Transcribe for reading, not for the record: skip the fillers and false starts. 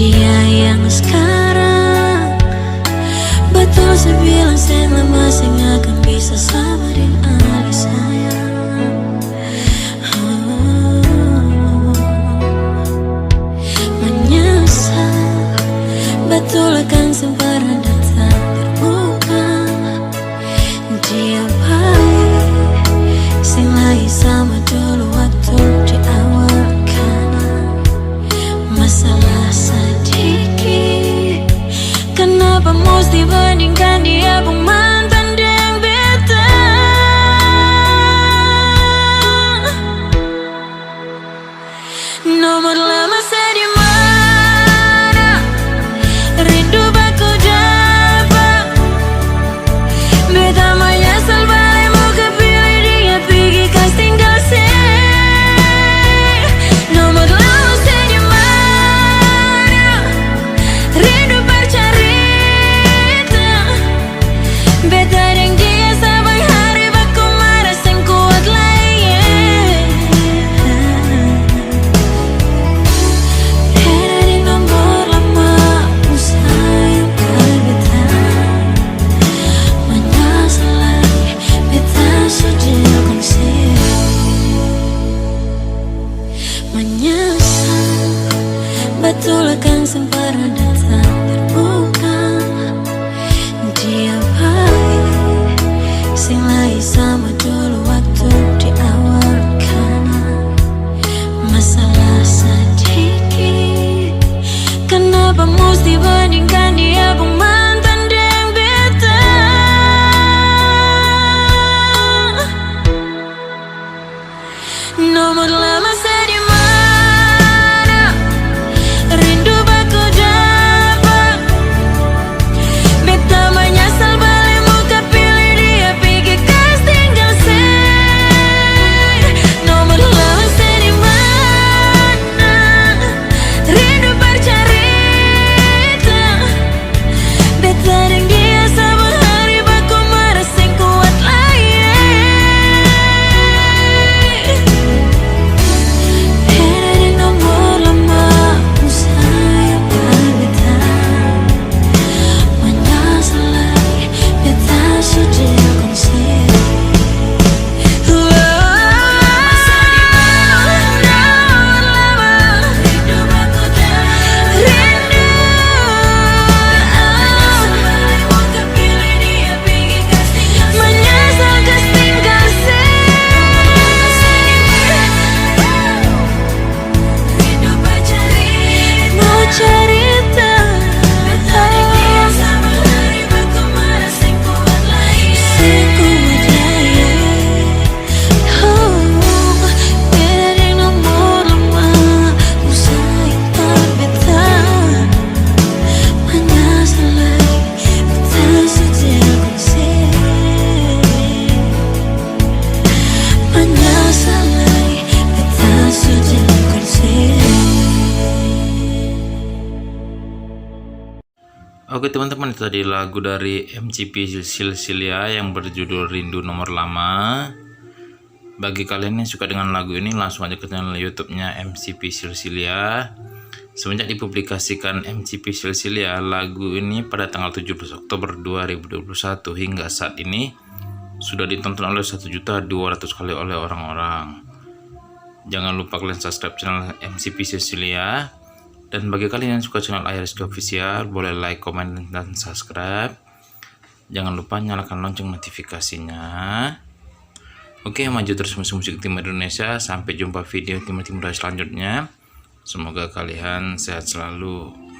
dia yang sekarang. Betul saya bilang saya lama saya gak akan bisa sabarin Ali sayang. Menyesal, betul akan sempurna datang terbuka. Dia baik, sing lagi sama dulu waktu di awal karena masalah sedikit. Kenapa mesti bandingkan dia pun mantan dengan beta? Nomor lama saya di mana? Rindu baku dapat. Beta menyesal balik muka pilih dia pergi kas tinggal saya. Nomor lama saya di mana? Rindu bercerita. Beta dan dia sabar hari baku marah sing kuat lagi. Beta di nomor lama usahain beta. Menyesal lagi beta sudah konsep. Menyesal, betul akan sempurna datang terbuka. Dia baik, sing lagi sama dulu waktu di awal karena masalah sedikit. Kenapa mesti bandingkan dia pun mantan dengan beta? Nomor lama saya di mana? Rindu baku dapat. Beta menyesal balik muka pilih dia pergi kas tinggal saya. Nomor lama saya di mana? Rindu bercerita. Beta dan dia sabar hari baku marah sing kuat lagi. Beta di nomor lama usahain beta. Menyesal lagi beta sudah konsep. Menyesal kas tinggal mau cerita. Sing kuat lagi. Beta di nomor lama usahain beta. Menyesal lagi beta sudah konsep. Menyesal lagi beta sudah konsep. Oke teman-teman, itu tadi lagu dari MCP Silsilia yang berjudul Rindu Nomor Lama. Bagi kalian yang suka dengan lagu ini, langsung aja ke channel YouTube-nya MCP Silsilia. Semenjak dipublikasikan MCP Silsilia, lagu ini pada tanggal 17 Oktober 2021 hingga saat ini sudah ditonton oleh 1.200.000 kali oleh orang-orang. Jangan lupa kalian subscribe channel MCP Silsilia. Dan bagi kalian yang suka channel Iriski Official, boleh like, komen, dan subscribe. Jangan lupa nyalakan lonceng notifikasinya. Oke, maju terus musik-musik timur Indonesia. Sampai jumpa video timur-timur selanjutnya. Semoga kalian sehat selalu.